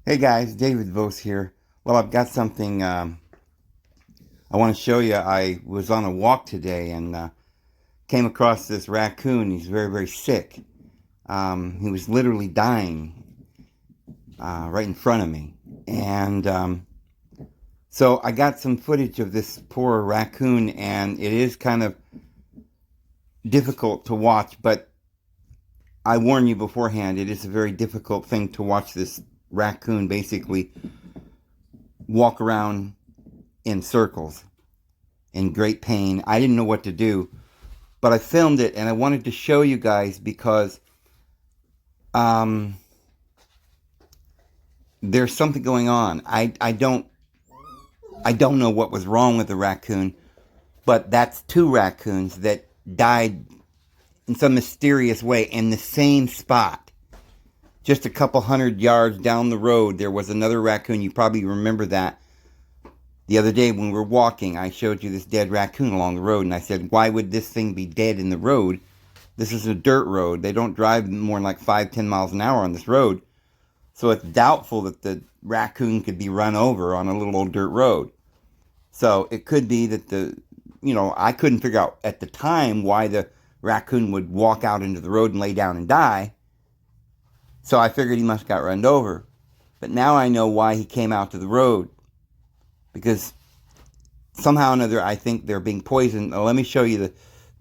Hey guys, David Vos here. Well, I've got something I want to show you. I was on a walk today and came across this raccoon. He's very, very sick. He was literally dying right in front of me. And so I got some footage of this poor raccoon, and it is kind of difficult to watch, but I warn you beforehand, it is a very difficult thing to watch this raccoon basically walk around in circles in great pain. I didn't know what to do, but I filmed it and I wanted to show you guys because um, there's something going on. I don't know what was wrong with the raccoon, but that's two raccoons that died in some mysterious way in the same spot. Just a couple hundred yards down the road, there was another raccoon. You probably remember that. The other day when we were walking, I showed you this dead raccoon along the road, and I said, why would this thing be dead in the road? This is a dirt road. They don't drive more than like 5, 10 miles an hour on this road. So it's doubtful that the raccoon could be run over on a little old dirt road. So it could be that I couldn't figure out at the time why the raccoon would walk out into the road and lay down and die. So I figured he must have got run over. But now I know why he came out to the road. Because somehow or another, I think they're being poisoned. Now, let me show you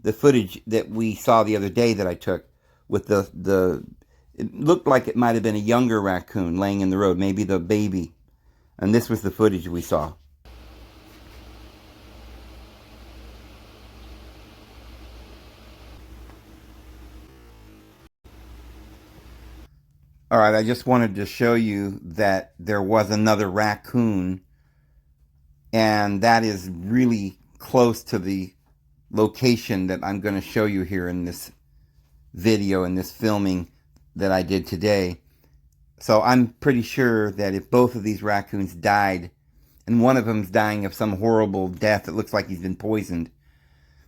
the footage that we saw the other day that I took with the. It looked like it might have been a younger raccoon laying in the road, maybe the baby. And this was the footage we saw. All right, I just wanted to show you that there was another raccoon, and that is really close to the location that I'm going to show you here in this video, in this filming that I did today. So I'm pretty sure that if both of these raccoons died, and one of them's dying of some horrible death, it looks like he's been poisoned,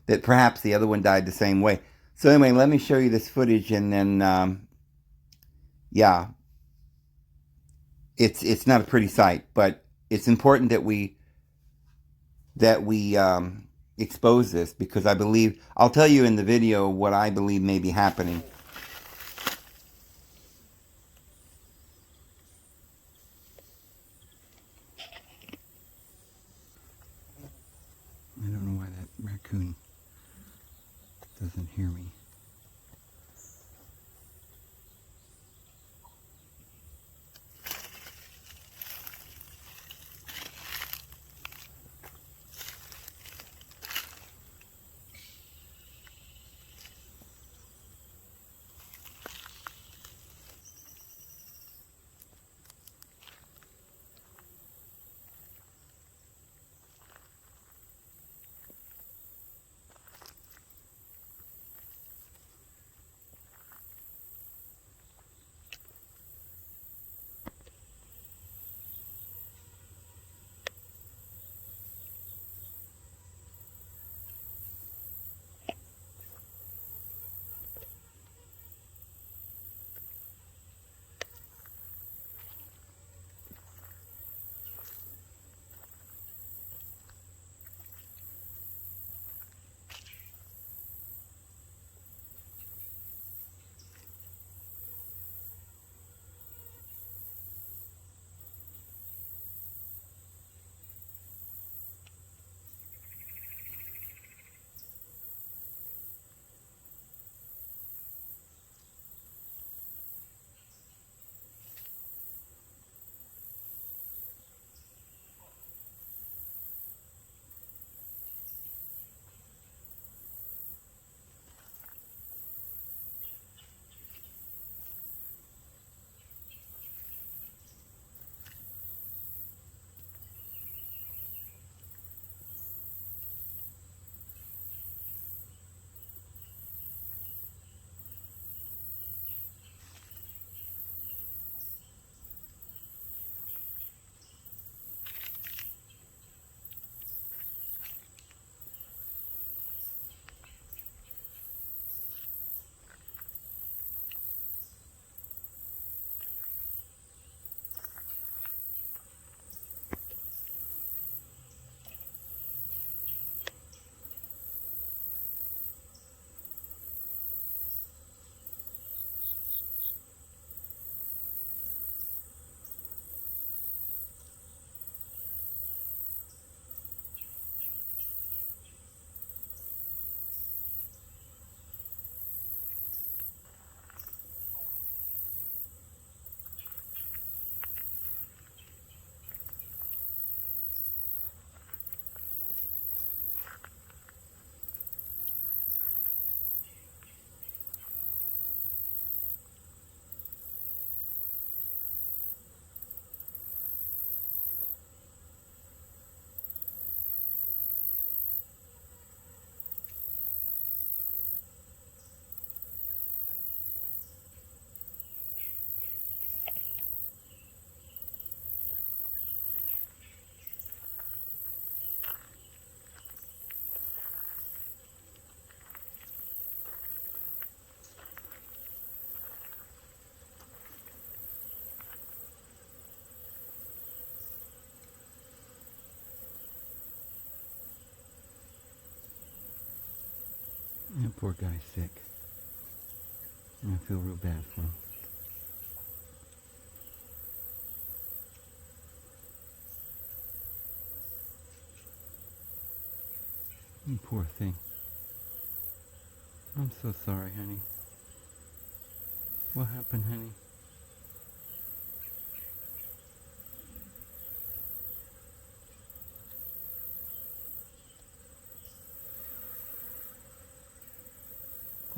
that perhaps the other one died the same way. So anyway, let me show you this footage, and then yeah, it's not a pretty sight, but it's important that we expose this because I believe I'll tell you in the video what I believe may be happening. I don't know why that raccoon doesn't hear me. Poor guy's sick. I feel real bad for him. Poor thing. I'm so sorry, honey. What happened, honey?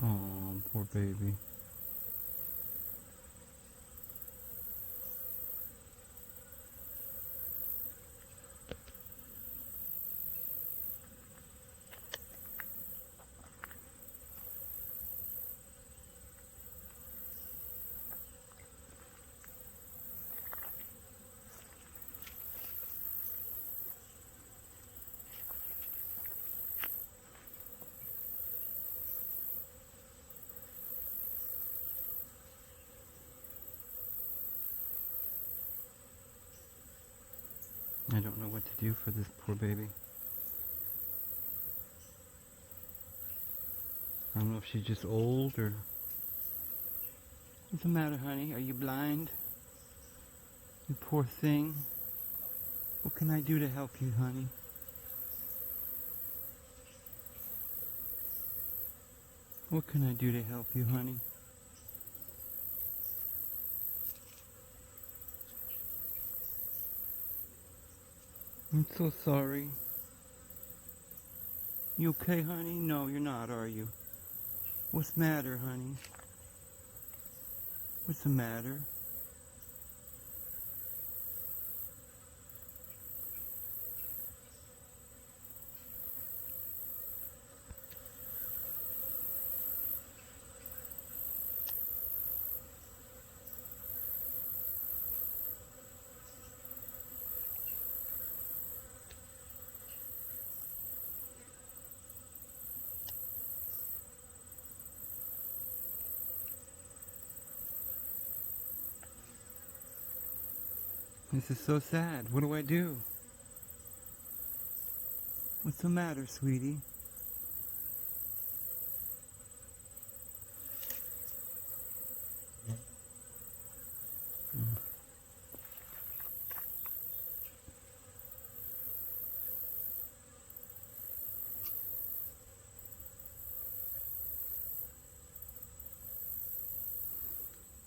Oh, poor baby. I don't know what to do for this poor baby. I don't know if she's just old or... What's the matter, honey? Are you blind? You poor thing. What can I do to help you, honey? What can I do to help you, honey? I'm so sorry. You okay, honey? No, you're not, are you? What's the matter, honey? What's the matter? This is so sad. What do I do? What's the matter, sweetie?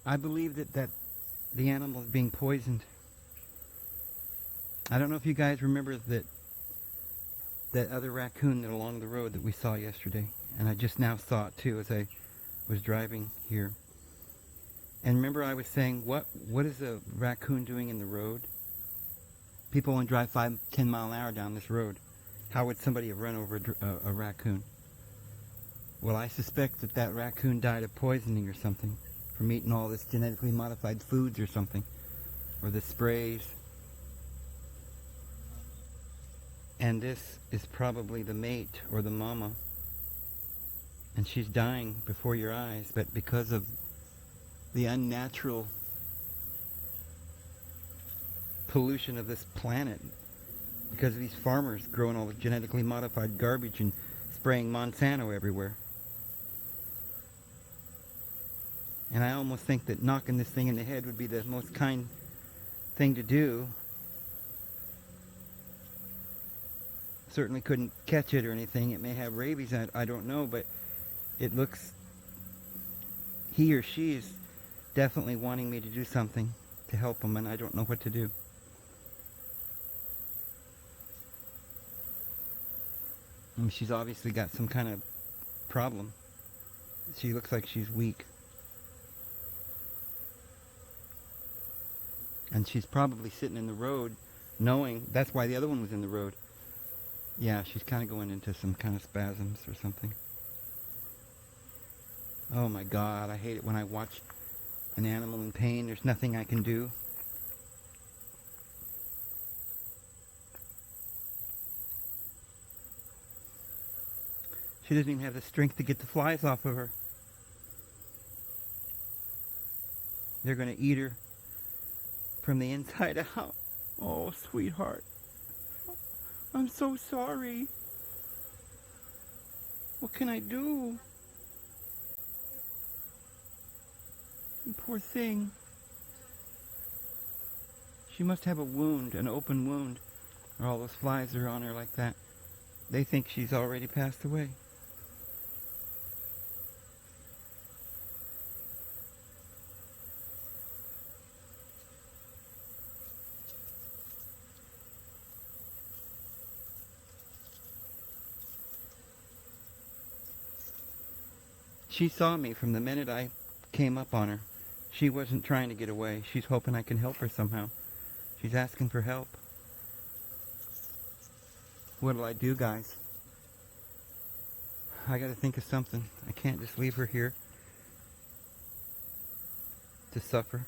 I believe that the animal is being poisoned. I don't know if you guys remember that other raccoon that along the road that we saw yesterday. And I just now saw it too as I was driving here. And remember I was saying, what is a raccoon doing in the road? People only drive 5-10 mile an hour down this road. How would somebody have run over a raccoon? Well, I suspect that raccoon died of poisoning or something from eating all this genetically modified foods or something, or the sprays. And this is probably the mate or the mama, and she's dying before your eyes, but because of the unnatural pollution of this planet, because of these farmers growing all the genetically modified garbage and spraying Monsanto everywhere. And I almost think that knocking this thing in the head would be the most kind thing to do. Certainly couldn't catch it or anything. It may have rabies, I don't know, but it looks, he or she is definitely wanting me to do something to help him, and I don't know what to do. I mean, she's obviously got some kind of problem. She looks like she's weak. And she's probably sitting in the road knowing, that's why the other one was in the road. Yeah, she's kind of going into some kind of spasms or something. Oh my God, I hate it when I watch an animal in pain. There's nothing I can do. She doesn't even have the strength to get the flies off of her. They're going to eat her from the inside out. Oh, sweetheart. I'm so sorry. What can I do? Poor thing. She must have a wound, an open wound, or all those flies are on her like that. They think she's already passed away. She saw me from the minute I came up on her. She wasn't trying to get away. She's hoping I can help her somehow. She's asking for help. What'll I do, guys? I gotta think of something. I can't just leave her here to suffer.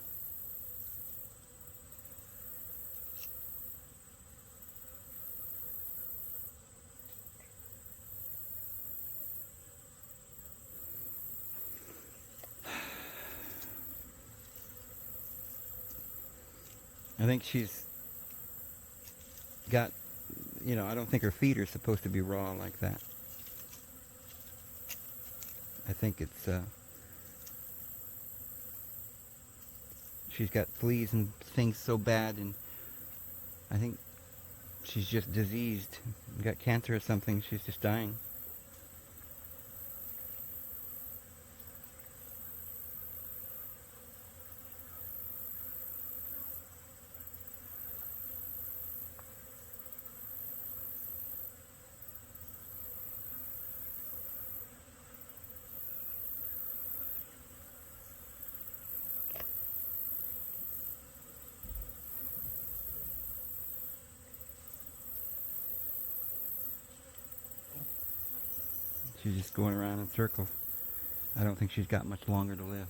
I think she's got, I don't think her feet are supposed to be raw like that. I think it's, she's got fleas and things so bad, and I think she's just diseased, got cancer or something. She's just dying. She's just going around in circles. I don't think she's got much longer to live.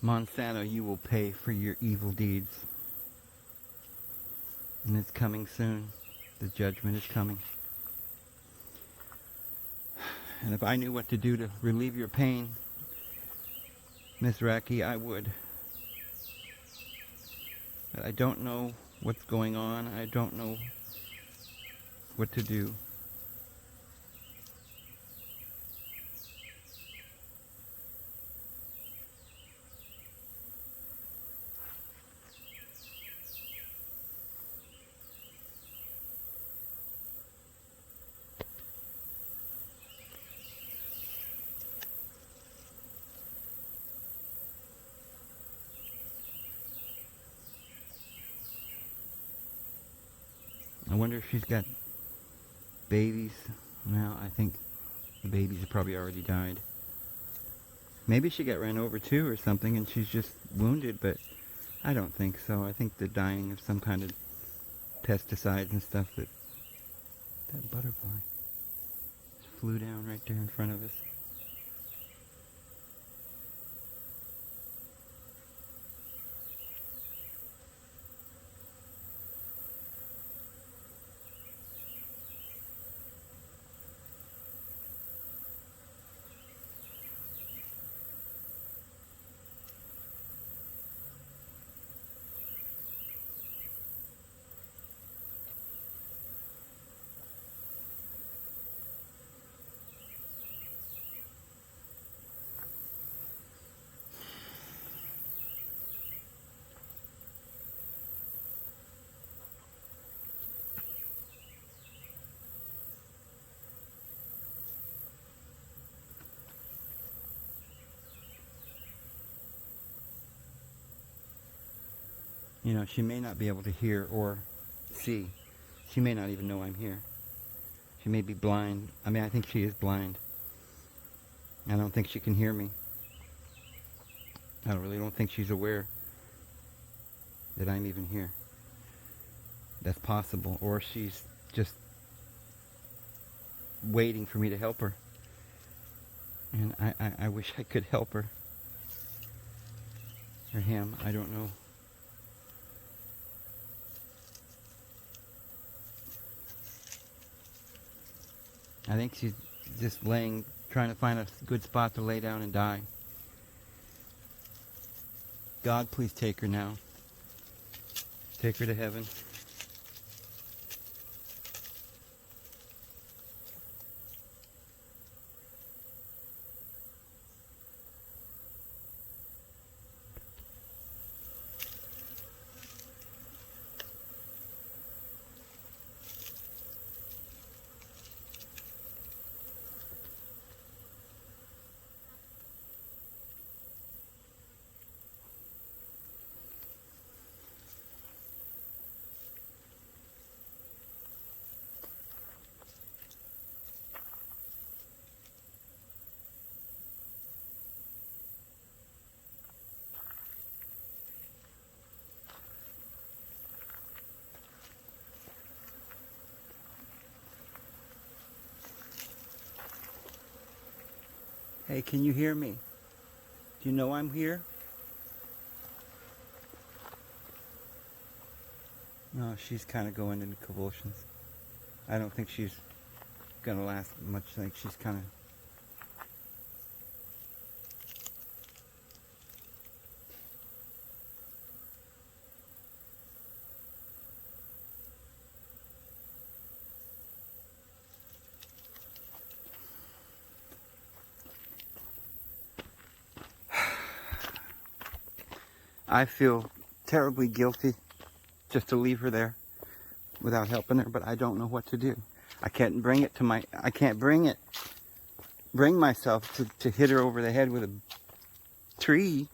Monsanto, you will pay for your evil deeds. And it's coming soon. The judgment is coming. And if I knew what to do to relieve your pain, Miss Raki, I would. But I don't know what's going on. I don't know what to do. I wonder if she's got babies. Well, I think the babies have probably already died. Maybe she got ran over too or something and she's just wounded, but I don't think so. I think they're dying of some kind of pesticides and stuff. That butterfly just flew down right there in front of us. She may not be able to hear or see. She may not even know I'm here. She may be blind. I think she is blind. I don't think she can hear me. I really don't think she's aware that I'm even here. That's possible. Or she's just waiting for me to help her. And I wish I could help her. Or him. I don't know. I think she's just trying to find a good spot to lay down and die. God, please take her now. Take her to heaven. Hey, can you hear me? Do you know I'm here? No, she's kind of going into convulsions. I don't think she's gonna last much. Like she's kind of. I feel terribly guilty just to leave her there without helping her, but I don't know what to do. I can't bring it to my. I can't bring myself to hit her over the head with a tree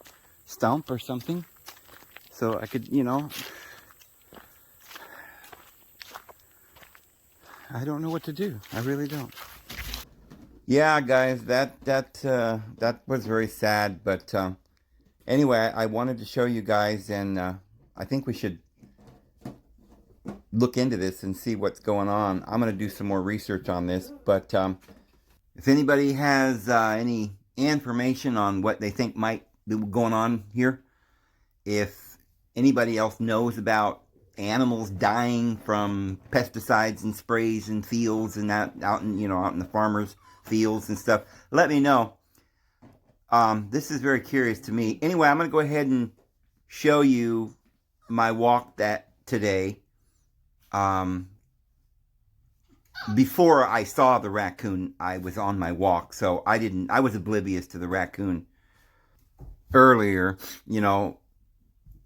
stump or something. So I could, I don't know what to do. I really don't. Yeah, guys, that was very sad. But anyway, I wanted to show you guys, and I think we should look into this and see what's going on. I'm going to do some more research on this. But if anybody has any information on what they think might be going on here, if anybody else knows about animals dying from pesticides and sprays in fields and that out in the farmers' fields and stuff, let me know. This is very curious to me. Anyway, I'm going to go ahead and show you my walk today. Before I saw the raccoon, I was on my walk, so I was oblivious to the raccoon earlier,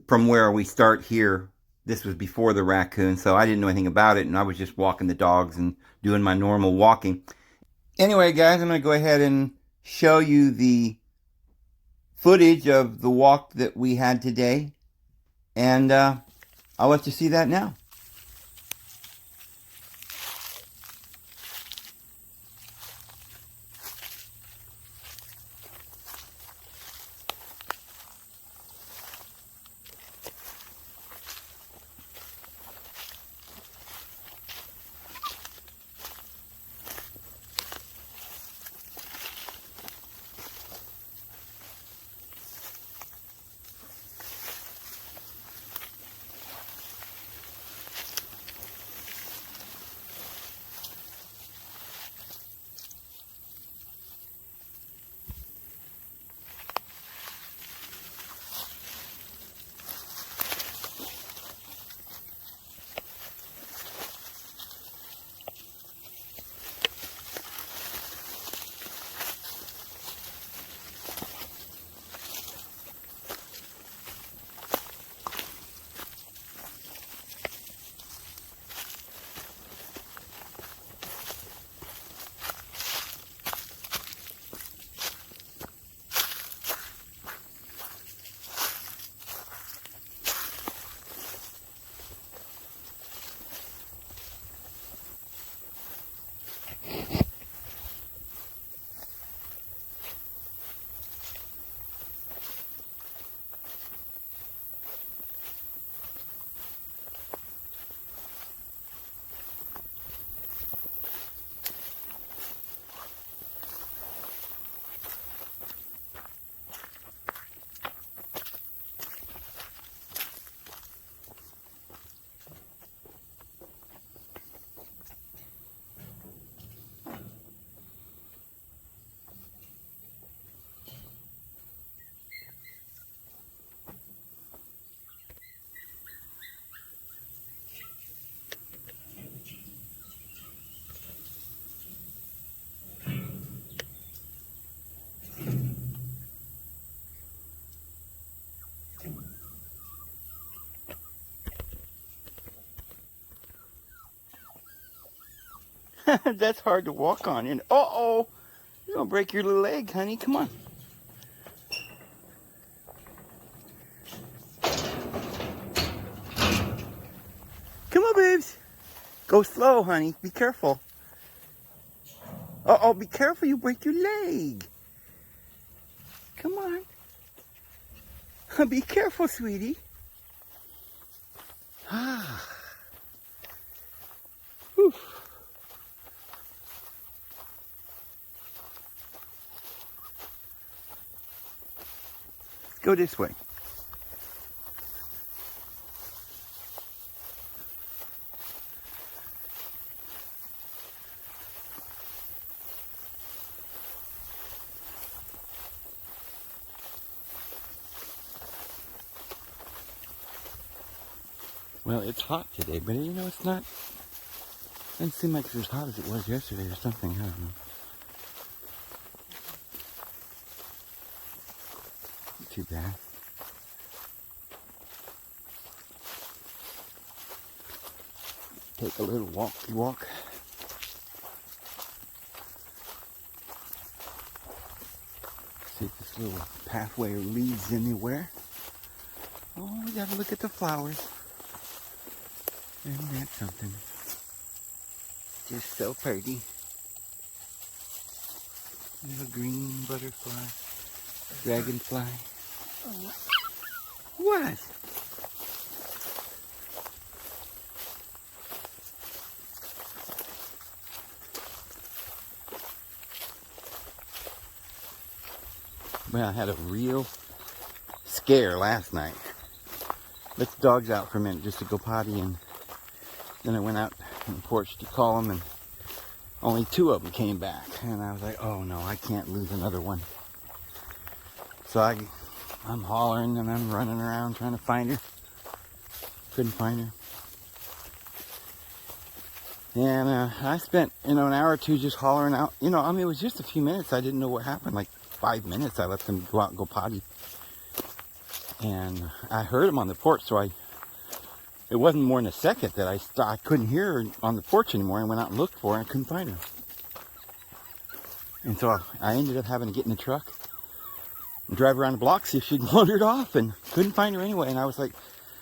from where we start here. This was before the raccoon, so I didn't know anything about it, and I was just walking the dogs and doing my normal walking. Anyway, guys, I'm going to go ahead and show you the footage of the walk that we had today, and I'll let you see that now. That's hard to walk on. And uh-oh, you're gonna break your little leg, honey. Come on. Come on, babes. Go slow, honey. Be careful. Uh-oh, be careful. You break your leg. Come on. Be careful, sweetie. Ah. Whew. Go this way. Well, it's hot today, but you know, it's not, it doesn't seem like it's as hot as it was yesterday or something. I don't know. Not too bad. Take a little walk. See if this little pathway leads anywhere. Oh, we gotta look at the flowers. Isn't that something? Just so pretty. Little green butterfly. Dragonfly. What? Well, I had a real scare last night. Let the dogs out for a minute just to go potty, and then I went out on the porch to call them, and only 2 of them came back. And I was like, oh no, I can't lose another one. So I'm hollering and I'm running around trying to find her. Couldn't find her. And I spent, an hour or two just hollering out. It was just a few minutes. I didn't know what happened. Like 5 minutes, I let them go out and go potty. And I heard them on the porch, so it wasn't more than a second that I couldn't hear her on the porch anymore. I went out and looked for her and I couldn't find her. And so I ended up having to get in the truck and drive around the block, see if she'd wandered off, and couldn't find her anyway. And I was like,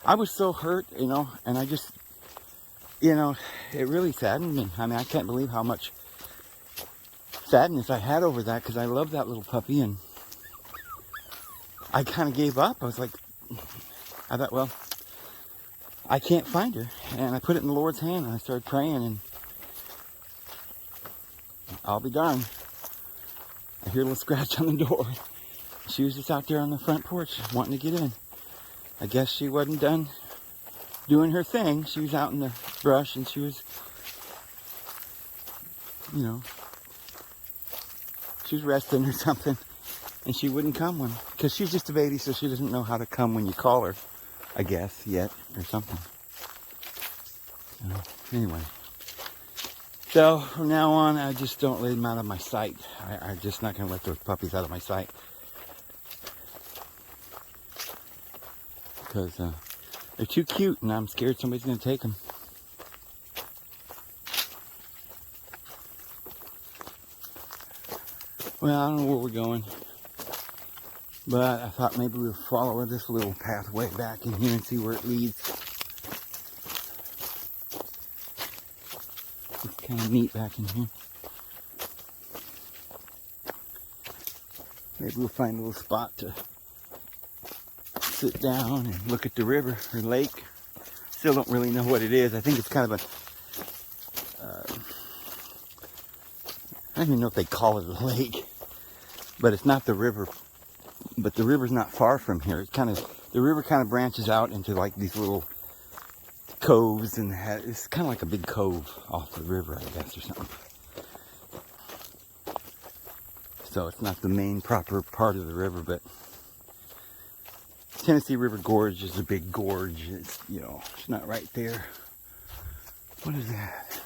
I was so hurt, and I just, it really saddened me. I mean, I can't believe how much sadness I had over that, because I love that little puppy, and I kind of gave up. I thought, well, I can't find her. And I put it in the Lord's hand, and I started praying, and I'll be darned, I hear a little scratch on the door. She was just out there on the front porch wanting to get in. I guess she wasn't done doing her thing. She was out in the brush, and she was, she was resting or something. And she wouldn't come because she's just a baby, so she doesn't know how to come when you call her, I guess, yet, or something. Anyway. So, from now on, I just don't let them out of my sight. I'm just not going to let those puppies out of my sight. Because they're too cute, and I'm scared somebody's going to take them. Well, I don't know where we're going. But I thought maybe we'll follow this little pathway back in here and see where it leads. It's kind of neat back in here. Maybe we'll find a little spot to sit down and look at the river or lake. Still don't really know what it is. I think it's kind of I don't even know if they call it a lake. But it's not the river. But the river's not far from here. The river kind of branches out into like these little coves, and it's kind of like a big cove off the river, I guess, or something. So it's not the main proper part of the river, but Tennessee River Gorge is a big gorge. It's, it's not right there. What is that?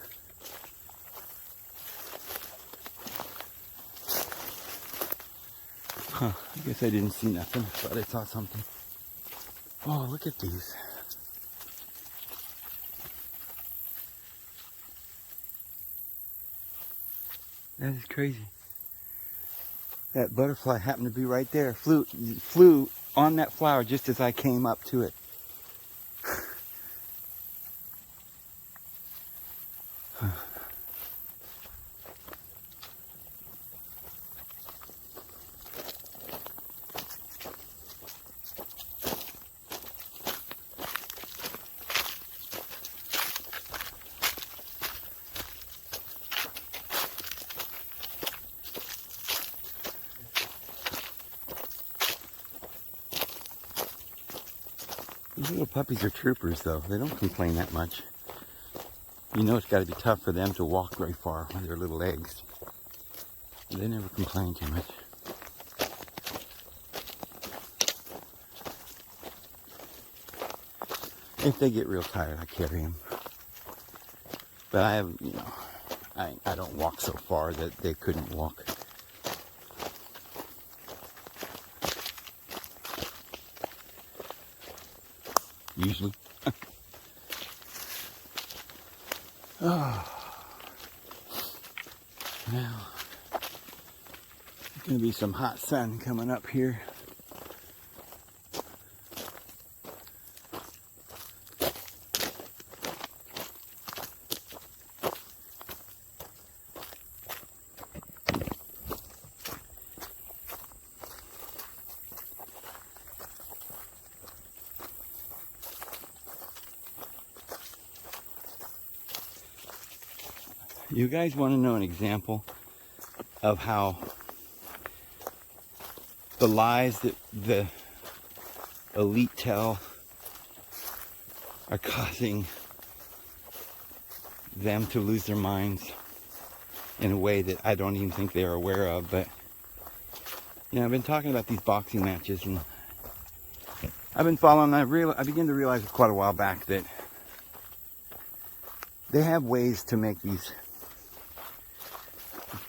Huh, I guess I didn't see nothing, but I saw something. Oh, look at these. That is crazy. That butterfly happened to be right there. Flew on that flower just as I came up to it. These little puppies are troopers, though. They don't complain that much. You know it's got to be tough for them to walk very far with their little legs. They never complain too much. If they get real tired, I carry them. But I have, I don't walk so far that they couldn't walk. Usually. Oh. Now, there's going to be some hot sun coming up here. You guys want to know an example of how the lies that the elite tell are causing them to lose their minds in a way that I don't even think they're aware of? But I've been talking about these boxing matches, and I've been following. I began to realize quite a while back that they have ways to make these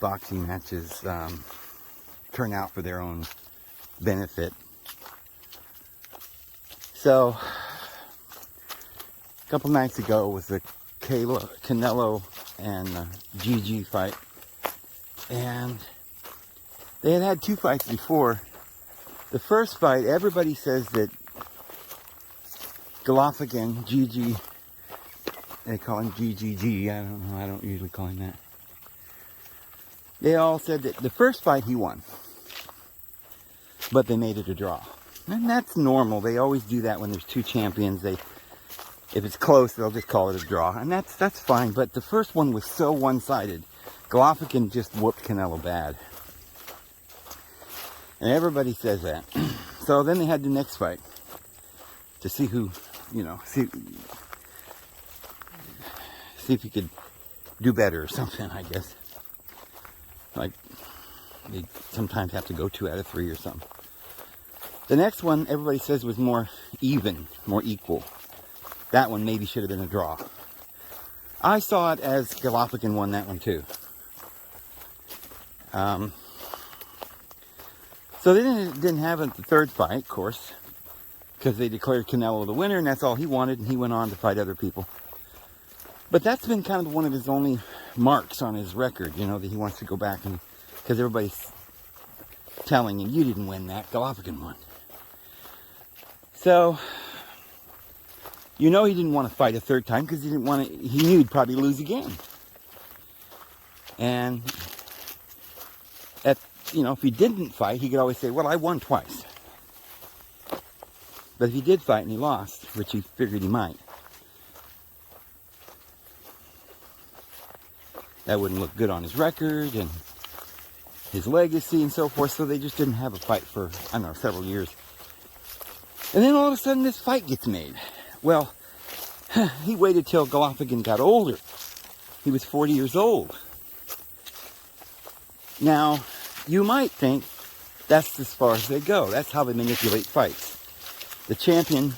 boxing matches turn out for their own benefit. So a couple nights ago was the Canelo and GG fight, and they had two fights before. The first fight, everybody says that Golovkin, GG, they call him GGG, I don't know, I don't usually call him that. They all said that the first fight he won, but they made it a draw. And that's normal. They always do that when there's two champions. If it's close, they'll just call it a draw. And that's fine. But the first one was so one-sided. Golovkin just whooped Canelo bad. And everybody says that. So then they had the next fight to see who, see if he could do better or something, I guess. Like, they sometimes have to go 2 out of 3 or something. The next one, everybody says, was more even, more equal. That one maybe should have been a draw. I saw it as Golovkin won that one too. So they didn't have the third fight, of course, because they declared Canelo the winner, and that's all he wanted, and he went on to fight other people. But that's been kind of one of his only marks on his record, that he wants to go back, and because everybody's telling him, you didn't win that, Golovkin won. So, he didn't want to fight a third time because he knew he'd probably lose again. And if he didn't fight, he could always say, well, I won twice. But if he did fight and he lost, which he figured he might, that wouldn't look good on his record and his legacy and so forth. So they just didn't have a fight for, several years. And then all of a sudden this fight gets made. Well, he waited till Golovkin got older. He was 40 years old. Now, you might think that's as far as they go. That's how they manipulate fights. The champion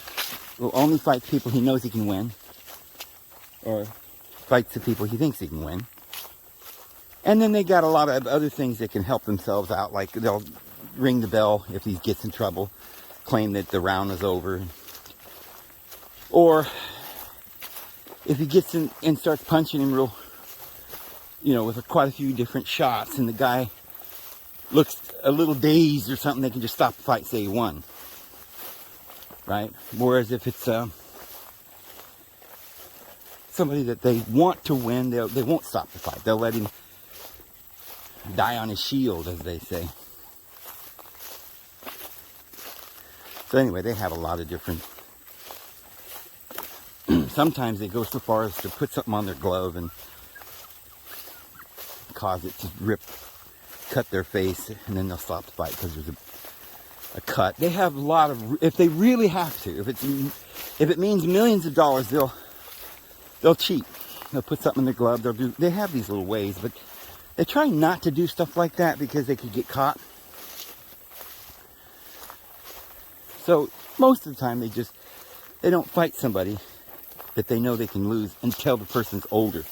will only fight people he knows he can win, or fights the people he thinks he can win. And then they got a lot of other things that can help themselves out, like they'll ring the bell if he gets in trouble, claim that the round is over. Or if he gets in and starts punching him with quite a few different shots, and the guy looks a little dazed or something, they can just stop the fight, say he won. Right? Whereas if it's somebody that they want to win, they won't stop the fight. They'll let him die on his shield, as they say. So anyway, they have a lot of different... Sometimes they go so far as to put something on their glove and cause it to cut their face, and then they'll stop the fight because there's a cut. They have a lot of... If they really have to, if it means millions of dollars, they'll cheat. They'll put something in their glove. They have these little ways, but they try not to do stuff like that because they could get caught. So most of the time they don't fight somebody that they know they can lose until the person's older.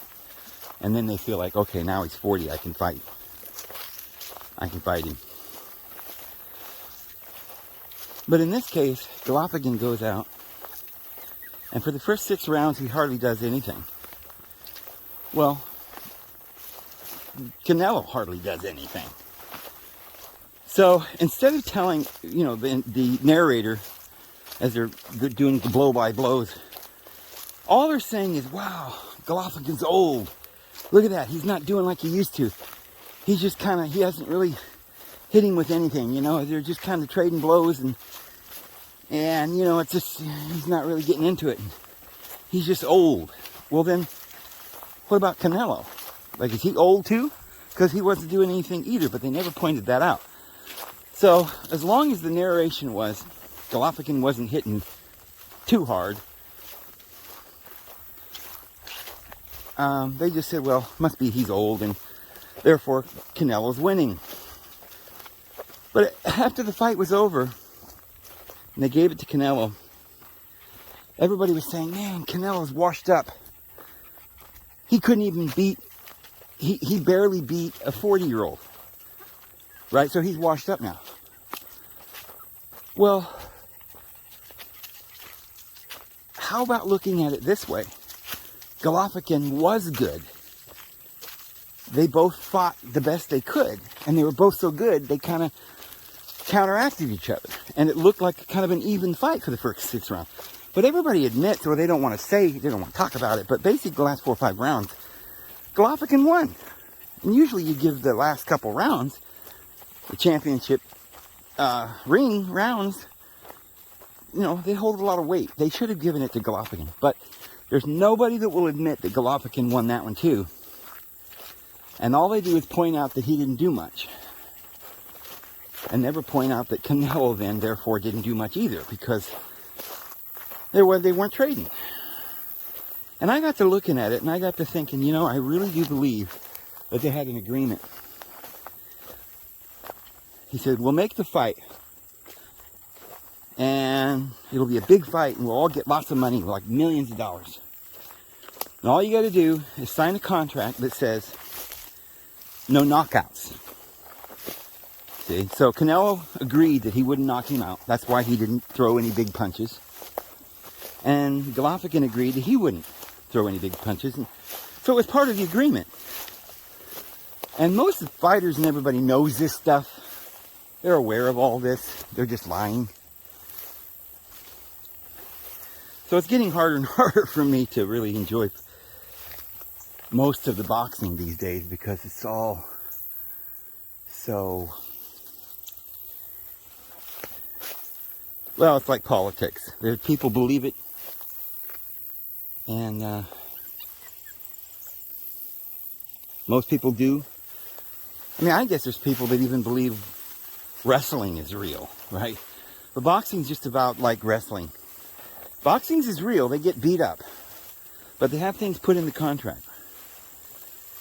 And then they feel like, okay, now he's 40, I can fight him. But in this case, Golovkin goes out, and for the first 6 rounds, he hardly does anything. Well, Canelo hardly does anything. So instead of telling, the narrator, as they're doing the blow-by-blows, all they're saying is, wow, Golovkin's old. Look at that. He's not doing like he used to. He's just he hasn't really hit him with anything, They're just kind of trading blows, and it's just, he's not really getting into it. He's just old. Well then, what about Canelo? Like, is he old too? Because he wasn't doing anything either, but they never pointed that out. So, as long as the narration was, Golovkin wasn't hitting too hard, they just said, well, must be he's old, and therefore Canelo's winning. But after the fight was over, and they gave it to Canelo, everybody was saying, man, Canelo's washed up. He couldn't even he barely beat a 40-year-old. Right? So he's washed up now. Well, how about looking at it this way? Golovkin was good. They both fought the best they could, and they were both so good, they kind of counteracted each other. And it looked like kind of an even fight for the first 6 rounds. But everybody admits, or they don't want to say, they don't want to talk about it, but basically the last 4 or 5 rounds, Golovkin won. And usually you give the last couple rounds, the championship ring rounds, they hold a lot of weight. They should have given it to Golovkin. But there's nobody that will admit that Golovkin won that one too. And all they do is point out that he didn't do much. And never point out that Canelo then, therefore, didn't do much either, because they weren't trading. And I got to looking at it, and I got to thinking, I really do believe that they had an agreement. He said, we'll make the fight, and it'll be a big fight, and we'll all get lots of money, like millions of dollars. And all you got to do is sign a contract that says no knockouts. See? So Canelo agreed that he wouldn't knock him out. That's why he didn't throw any big punches. And Golovkin agreed that he wouldn't throw any big punches. And so it was part of the agreement. And most of the fighters and everybody knows this stuff. They're aware of all this. They're just lying. So it's getting harder and harder for me to really enjoy most of the boxing these days, because it's all so... Well, it's like politics. People believe it. And most people do. I mean, I guess there's people that even believe wrestling is real, right? But boxing's just about like wrestling. Boxing's is real. They get beat up. But they have things put in the contract.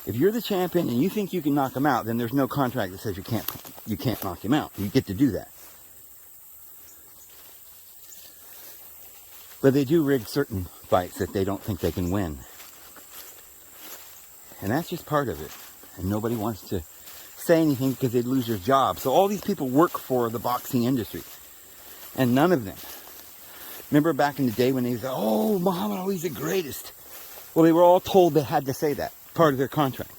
If you're the champion and you think you can knock them out, then there's no contract that says you can't knock him out. You get to do that. But they do rig certain fights that they don't think they can win. And that's just part of it. And nobody wants to say anything because they'd lose their job. So all these people work for the boxing industry. And none of them. Remember back in the day when they said, oh, Muhammad Ali's the greatest. Well, they were all told they had to say that. Part of their contract.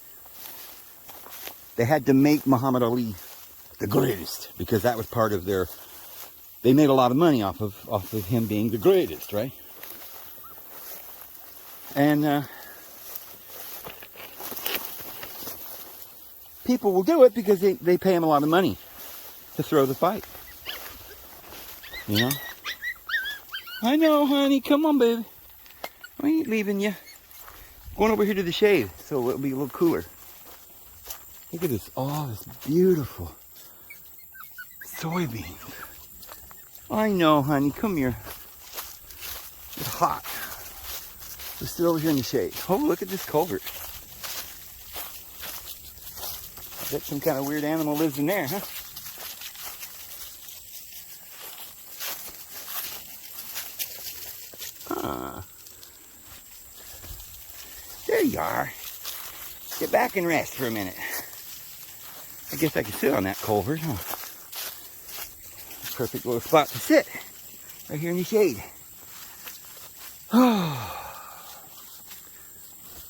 They had to make Muhammad Ali the greatest because that was part of their. They made a lot of money off of him being the greatest, right? And people will do it because they pay him a lot of money to throw the fight. You know? I know, honey. Come on, baby. I ain't leaving you. Going over here to the shade so it'll be a little cooler. Look at this. Oh, this beautiful soybeans. I know, honey. Come here. It's hot. Let's sit over here in the shade. Oh, look at this culvert. I bet some kind of weird animal lives in there, huh? There you are. Get back and rest for a minute. I guess I can sit on that culvert, huh? Perfect little spot to sit. Right here in the shade. Oh.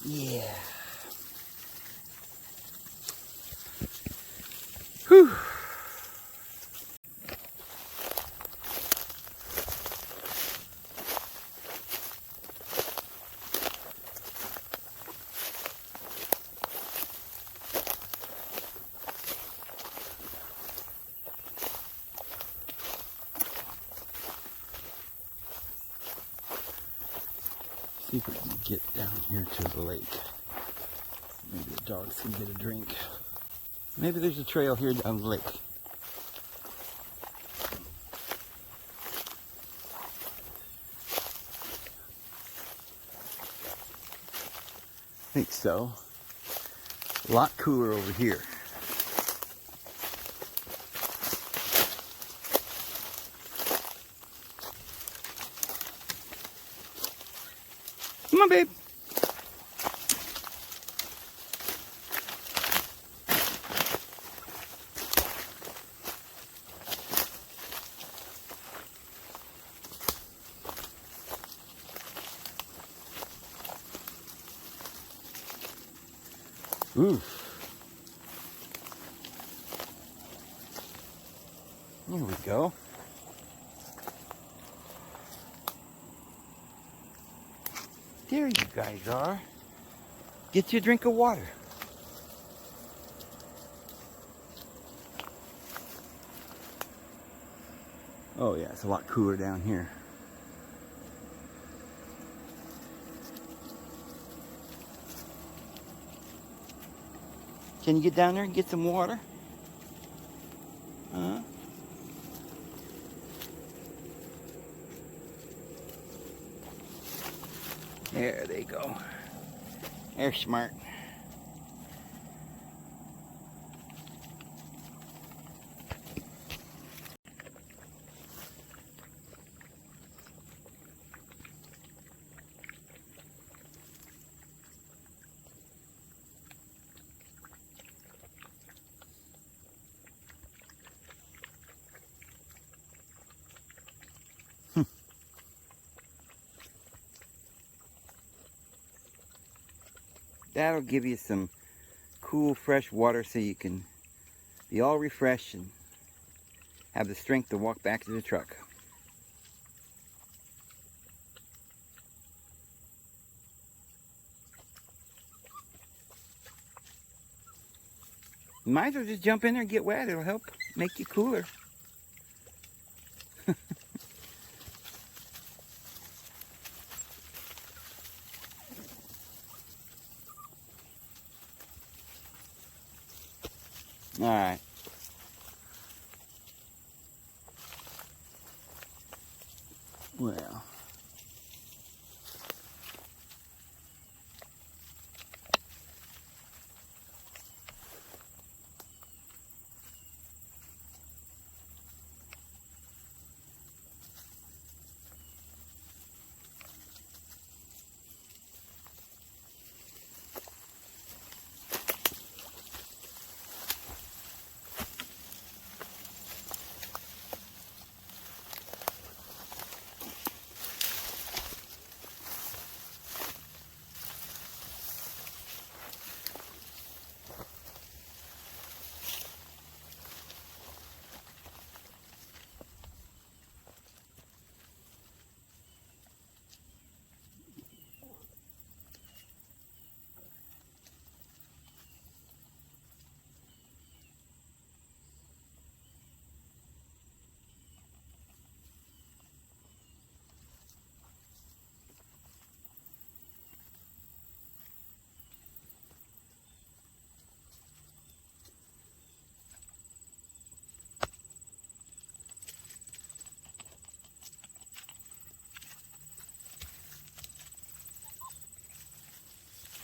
Yeah. Whew. See if we can get down here to the lake. Maybe the dogs can get a drink. Maybe there's a trail here down the lake. I think so. A lot cooler over here. Come on, babe. Oof. There we go. There you guys are. Get you a drink of water. Oh yeah, it's a lot cooler down here. Can you get down there and get some water? Huh? There they go. They're smart. That'll give you some cool, fresh water so you can be all refreshed and have the strength to walk back to the truck. You might as well just jump in there and get wet. It'll help make you cooler. All right. Well.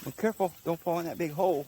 Be careful, don't fall in that big hole.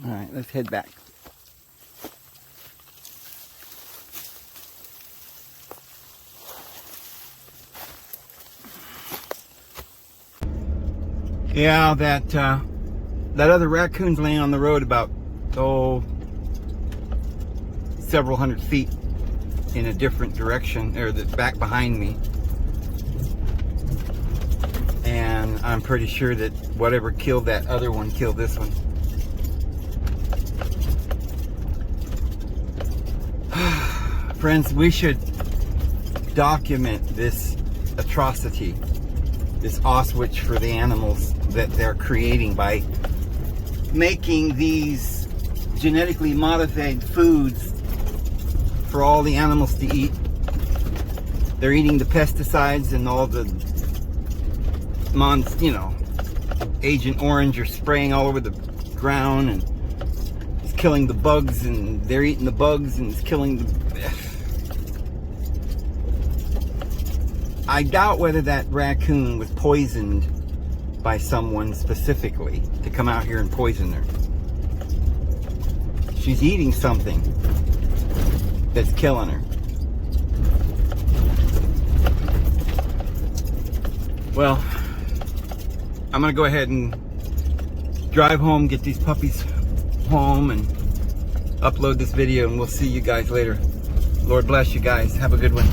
All right, let's head back. Yeah, that other raccoon's laying on the road about, several hundred feet in a different direction, or that's back behind me. And I'm pretty sure that whatever killed that other one killed this one. Friends, we should document this atrocity, this Auschwitz for the animals that they're creating by making these genetically modified foods for all the animals to eat. They're eating the pesticides and all the Agent Orange are spraying all over the ground, and it's killing the bugs, and they're eating the bugs, and it's killing the... I doubt whether that raccoon was poisoned by someone specifically to come out here and poison her. She's eating something that's killing her. Well, I'm gonna go ahead and drive home, get these puppies home, and upload this video, and we'll see you guys later. Lord bless you guys. Have a good one.